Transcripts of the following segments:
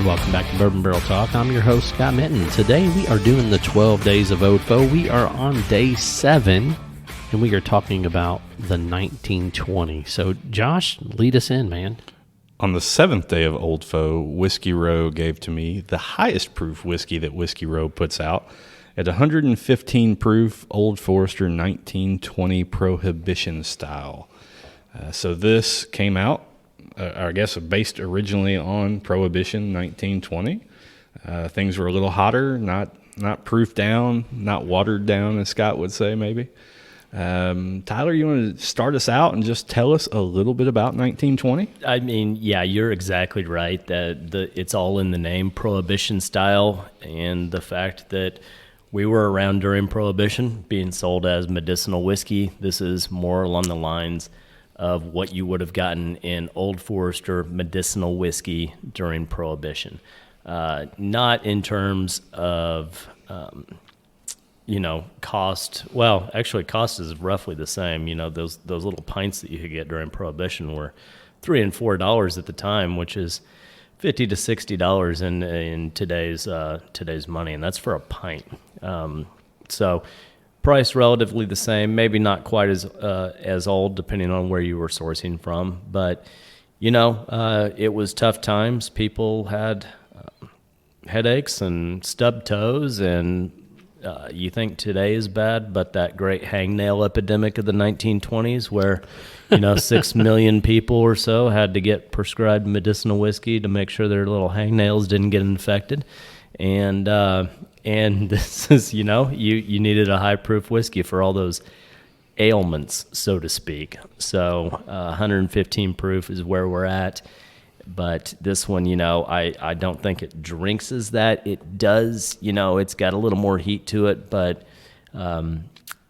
welcome back to Bourbon Barrel Talk. I'm your host, Scott Minton. Today we are doing the 12 days of OFO. We are on day 7, and we are talking about the 1920. So, Josh, lead us in, man. On the 7th day of Old Foe, Whiskey Row gave to me the highest proof whiskey that Whiskey Row puts out at 115 proof Old Forester 1920 Prohibition style. So this came out, I guess, based originally on Prohibition 1920. Things were a little hotter, not proofed down, not watered down, as Scott would say, maybe. Tyler, you want to start us out and just tell us a little bit about 1920? I mean, yeah, you're exactly right. It's all in the name, Prohibition style, and the fact that we were around during Prohibition, being sold as medicinal whiskey. This is more along the lines of what you would have gotten in Old Forester medicinal whiskey during Prohibition. Not in terms of, cost. Well, actually, cost is roughly the same. Those little pints that you could get during Prohibition were $3 and $4 at the time, which is $50 to $60 in today's money, and that's for a pint. So price relatively the same, maybe not quite as old, depending on where you were sourcing from. But it was tough times. People had headaches and stubbed toes, and you think today is bad, but that great hangnail epidemic of the 1920s, where 6 million people or so had to get prescribed medicinal whiskey to make sure their little hangnails didn't get infected, and this is, you needed a high-proof whiskey for all those ailments, so to speak. So 115 proof is where we're at. But this one, I don't think it drinks as that. It does, it's got a little more heat to it. But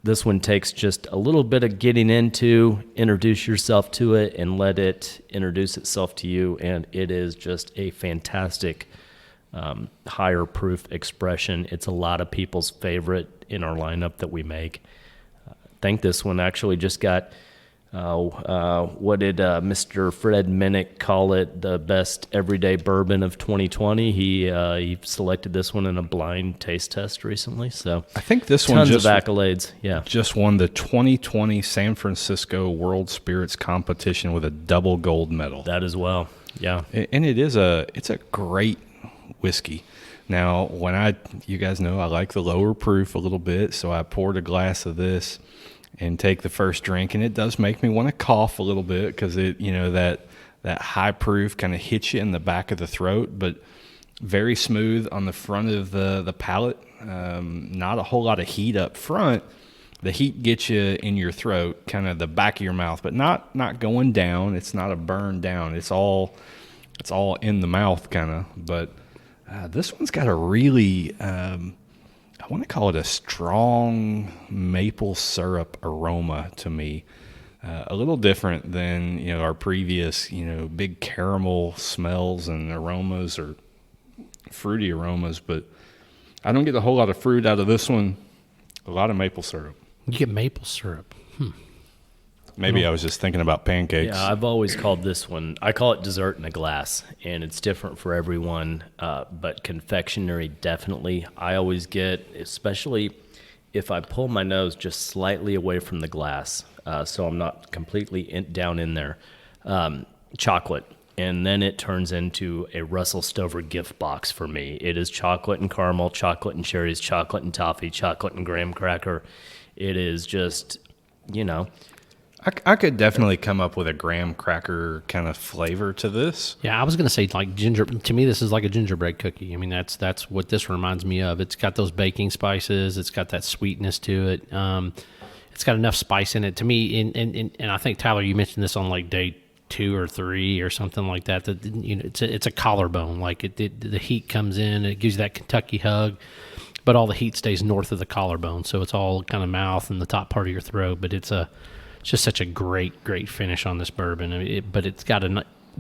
this one takes just a little bit of getting into, introduce yourself to it, and let it introduce itself to you. And it is just a fantastic higher proof expression. It's a lot of people's favorite in our lineup that we make. I think this one actually just got, what did Mr. Fred Minnick call it, the best everyday bourbon of 2020? He selected this one in a blind taste test recently. So I think this one tons of accolades. Yeah, just won the 2020 San Francisco World Spirits Competition with a double gold medal. That as well. Yeah, and it's a great whiskey. Now, you guys know I like the lower proof a little bit, so I poured a glass of this and take the first drink, and it does make me want to cough a little bit because it, that high proof kind of hits you in the back of the throat, but very smooth on the front of the palate. Not a whole lot of heat up front. The heat gets you in your throat, kind of the back of your mouth, but not going down. It's not a burn down. It's all in the mouth, kind of. But this one's got a really, I want to call it a strong maple syrup aroma to me. A little different than, our previous, big caramel smells and aromas or fruity aromas. But I don't get a whole lot of fruit out of this one. A lot of maple syrup. You get maple syrup. Maybe I was just thinking about pancakes. Yeah, I've always called this one, I call it dessert in a glass, and it's different for everyone, but confectionery definitely. I always get, especially if I pull my nose just slightly away from the glass, so I'm not completely down in there, chocolate. And then it turns into a Russell Stover gift box for me. It is chocolate and caramel, chocolate and cherries, chocolate and toffee, chocolate and graham cracker. It is just, I could definitely come up with a graham cracker kind of flavor to this. Yeah, I was going to say like ginger. To me, this is like a gingerbread cookie. I mean, that's what this reminds me of. It's got those baking spices. It's got that sweetness to it. It's got enough spice in it to me. And I think, Tyler, you mentioned this on like day 2 or 3 or something like that. That it's a collarbone. Like the heat comes in, it gives you that Kentucky hug, but all the heat stays north of the collarbone, so it's all kind of mouth and the top part of your throat. But it's just such a great finish on this bourbon. I mean, but it's got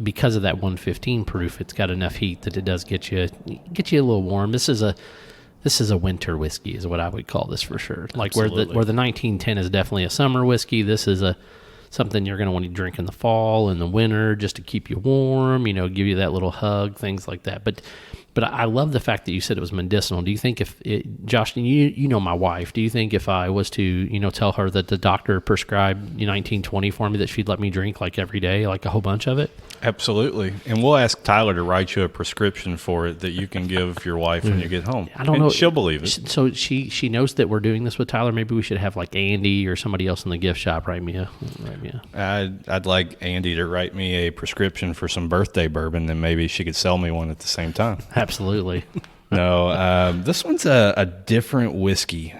because of that 115 proof, it's got enough heat that it does get you a little warm. This is a winter whiskey, is what I would call this for sure. Like where the 1910 is definitely a summer whiskey. This is something you're going to want to drink in the fall and the winter just to keep you warm, you know, give you that little hug, things like that. But I love the fact that you said it was medicinal. Do you think Josh, you know my wife, do you think if I was to, you know, tell her that the doctor prescribed 1920 for me that she'd let me drink like every day, like a whole bunch of it? Absolutely. And we'll ask Tyler to write you a prescription for it that you can give your wife when you get home. I don't know. She'll believe it. So she knows that we're doing this with Tyler. Maybe we should have like Andy or somebody else in the gift shop write me a. I'd like Andy to write me a prescription for some birthday bourbon, then maybe she could sell me one at the same time. Absolutely. No, this one's a different whiskey,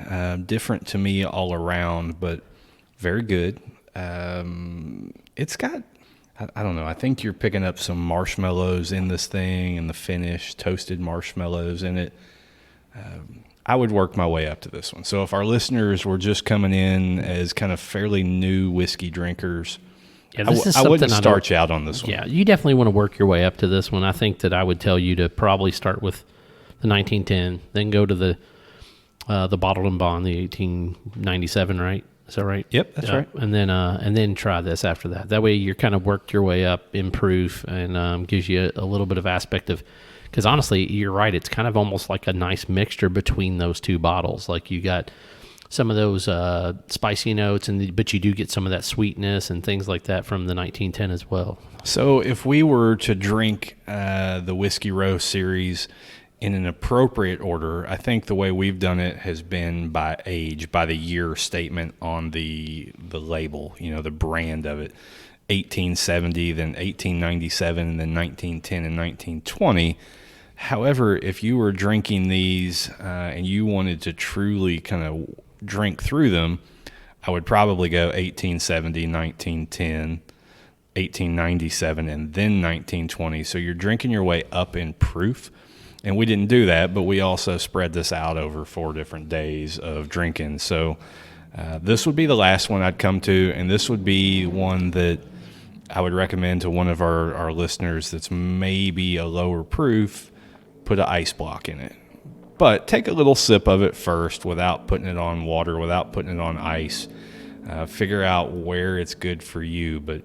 different to me all around, but very good. It's got, I don't know, I think you're picking up some marshmallows in this thing and the finish, toasted marshmallows in it. I would work my way up to this one. So if our listeners were just coming in as kind of fairly new whiskey drinkers, Yeah, this is I wouldn't something start you out on this one. Yeah, you definitely want to work your way up to this one. I think that I would tell you to probably start with the 1910, then go to the bottled and bond, the 1897, right? Is that right? Yep, that's right. And then try this after that. That way you're kind of worked your way up in proof and gives you a little bit of aspect of, because honestly, you're right. It's kind of almost like a nice mixture between those two bottles. Like you got some of those spicy notes, but you do get some of that sweetness and things like that from the 1910 as well. So if we were to drink the Whiskey Row series in an appropriate order, I think the way we've done it has been by age, by the year statement on the label, you know, the brand of it. 1870, then 1897, and then 1910 and 1920. However, if you were drinking these and you wanted to truly kind of drink through them, I would probably go 1870, 1910, 1897, and then 1920. So you're drinking your way up in proof. And we didn't do that, but we also spread this out over 4 different days of drinking. So this would be the last one I'd come to, and this would be one that I would recommend to one of our listeners that's maybe a lower proof, put an ice block in it. But take a little sip of it first without putting it on water, without putting it on ice. Figure out where it's good for you, but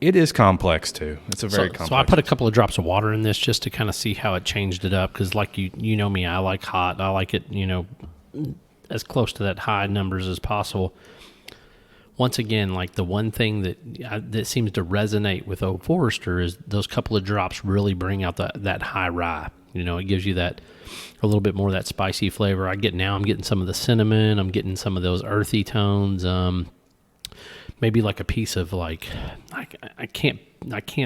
it is complex too. It's a very complex. So I put a couple of drops of water in this just to kind of see how it changed it up, because like you know me, I like hot. I like it, you know, as close to that high numbers as possible. Once again, like the one thing that seems to resonate with Old Forester is those couple of drops really bring out that high rye. You know, it gives you that a little bit more of that spicy flavor. I'm getting some of the cinnamon. I'm getting some of those earthy tones. Maybe like a piece of like I can't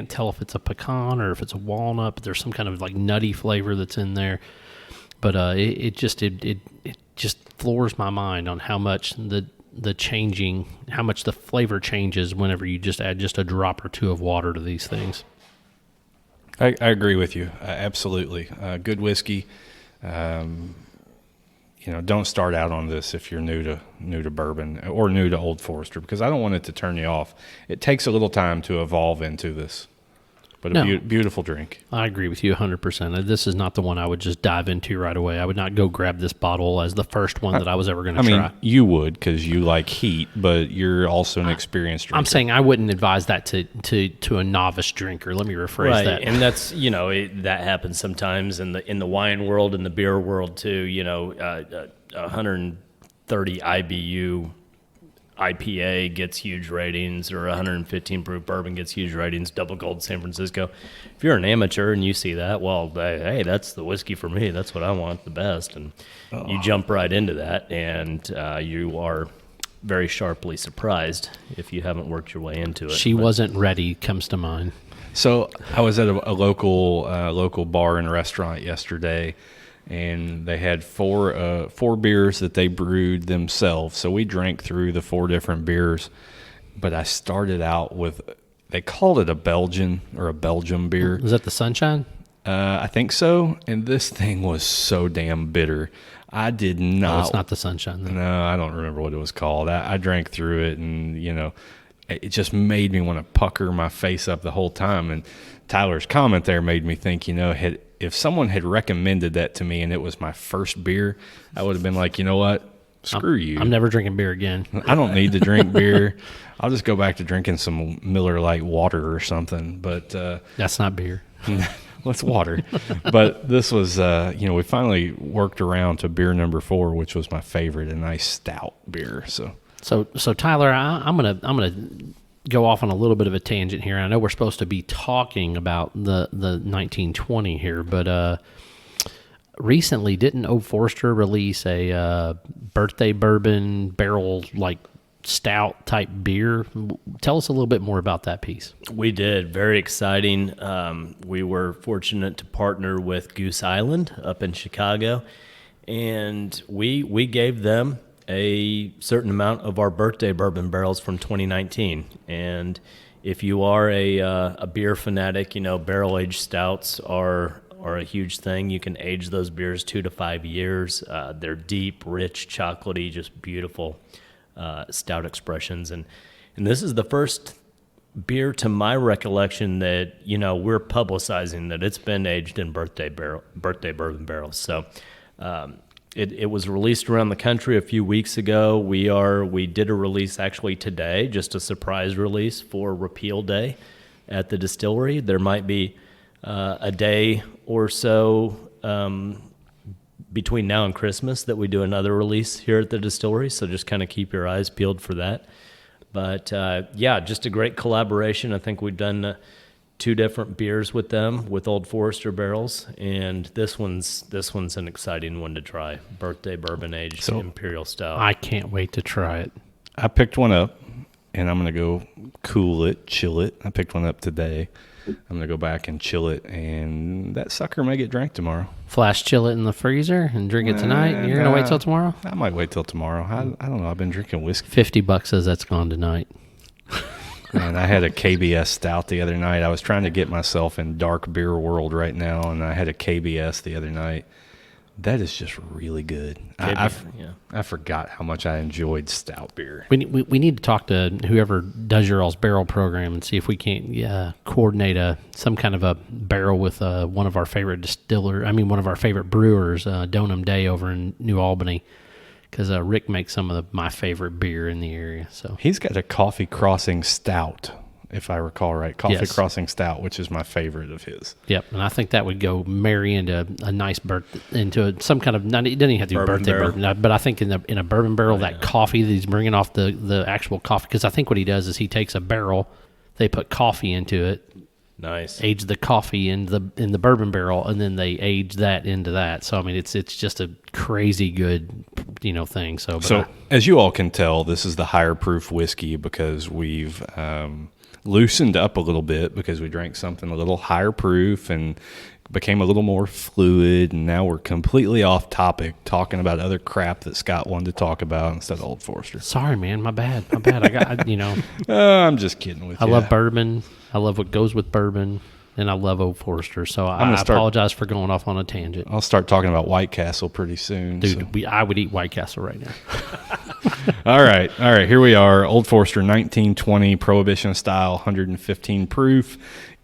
tell if it's a pecan or if it's a walnut, but there's some kind of like nutty flavor that's in there. But it just floors my mind on how much how much the flavor changes whenever you just add just a drop or two of water to these things. I agree with you. Absolutely. Good whiskey. You know, don't start out on this if you're new to bourbon or new to Old Forester, because I don't want it to turn you off. It takes a little time to evolve into this, but a beautiful drink. I agree with you 100%. This is not the one I would just dive into right away. I would not go grab this bottle as the first one that I was ever going to try. I mean, you would, because you like heat, but you're also an experienced drinker. I'm saying I wouldn't advise that to a novice drinker. Let me rephrase that. And that's, you know, that happens sometimes in the wine world and the beer world too. You know, 130 IBU IPA gets huge ratings, or 115 proof bourbon gets huge ratings, double gold San Francisco. If you're an amateur and you see that, well, hey, that's the whiskey for me. That's what I want, the best. And you jump right into that, and you are very sharply surprised if you haven't worked your way into it. She wasn't ready comes to mind. So I was at a local bar and restaurant yesterday, and they had four beers that they brewed themselves. So we drank through the 4 different beers, but I started out with, they called it a Belgian or a Belgium beer. Was that the Sunshine? I think so. And this thing was so damn bitter. I did not. No, it's not the Sunshine, then. No, I don't remember what it was called. I drank through it, and, you know, it just made me want to pucker my face up the whole time. And Tyler's comment there made me think, you know, if someone had recommended that to me and it was my first beer, I would have been like, you know what? Screw you. I'm never drinking beer again. I don't need to drink beer. I'll just go back to drinking some Miller Lite water or something. But That's not beer. well, it's water. But this was, we finally worked around to beer number 4, which was my favorite, a nice stout beer. So Tyler, I'm gonna go off on a little bit of a tangent here. I know we're supposed to be talking about the 1920 here, but recently didn't Old Forester release a birthday bourbon barrel like stout type beer? Tell us a little bit more about that piece. We did. Very exciting. We were fortunate to partner with Goose Island up in Chicago, and we gave them a certain amount of our birthday bourbon barrels from 2019. And if you are a beer fanatic, barrel-aged stouts are a huge thing. You can age those beers 2 to 5 years. They're deep, rich, chocolatey, just beautiful stout expressions. And this is the first beer, to my recollection, that we're publicizing that it's been aged in birthday bourbon barrels. So it was released around the country a few weeks ago. We did a release actually today, just a surprise release for Repeal Day at the distillery. There might be a day or so between now and Christmas that we do another release here at the distillery, so just kind of keep your eyes peeled for that. But just a great collaboration. I think we've done 2 different beers with them with Old Forester barrels, and this one's an exciting one to try. Birthday bourbon aged imperial stout. I can't wait to try it. I picked one up, and I'm going to go cool it, chill it. I picked one up today. I'm going to go back and chill it, and that sucker may get drank tomorrow. Flash chill it in the freezer and drink it tonight? You're going to wait till tomorrow? I might wait till tomorrow. I don't know. I've been drinking whiskey. $50 says that's gone tonight. And I had a KBS stout the other night. I was trying to get myself in dark beer world right now, and I had a KBS the other night. That is just really good. I forgot how much I enjoyed stout beer. We need to talk to whoever does your all's barrel program and see if we can't coordinate some kind of a barrel with one of our favorite one of our favorite brewers, Donham Day over in New Albany, because Rick makes some of my favorite beer in the area. So he's got a Coffee Crossing Stout, if I recall right. Coffee Crossing Stout, which is my favorite of his. Yep, and I think that would go marry into a nice some kind of, it doesn't even have to be birthday bourbon, but I think in a bourbon barrel, coffee that he's bringing off the actual coffee, because I think what he does is he takes a barrel, they put coffee into it, nice, age the coffee in the bourbon barrel, and then they age that into that. So I mean, it's just a crazy good thing. So as you all can tell, this is the higher proof whiskey because we've loosened up a little bit because we drank something a little higher proof and became a little more fluid, and now we're completely off topic talking about other crap that Scott wanted to talk about instead of Old Forester. Sorry, man, my bad. I got I'm just kidding with you. I love bourbon. I love what goes with bourbon, and I love Old Forester. So I apologize for going off on a tangent. I'll start talking about White Castle pretty soon. Dude, I would eat White Castle right now. All right. Here we are. Old Forester 1920 Prohibition style, 115 proof.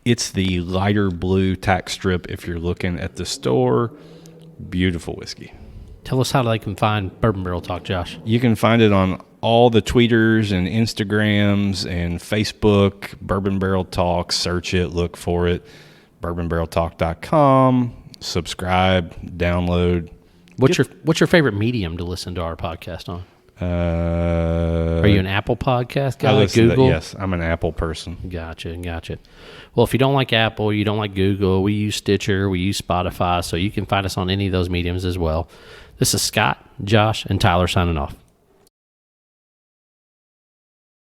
It's the lighter blue tack strip if you're looking at the store. Beautiful whiskey. Tell us how they can find Bourbon Barrel Talk, Josh. You can find it on all the Tweeters and Instagrams and Facebook. Bourbon Barrel Talk. Search it. Look for it. bourbonbarreltalk.com. Subscribe. Download. What's your favorite medium to listen to our podcast on? Are you an Apple podcast guy? Google? Yes, I'm an Apple person. Gotcha. Well, if you don't like Apple, you don't like Google, we use Stitcher, we use Spotify, so you can find us on any of those mediums as well. This is Scott, Josh, and Tyler signing off.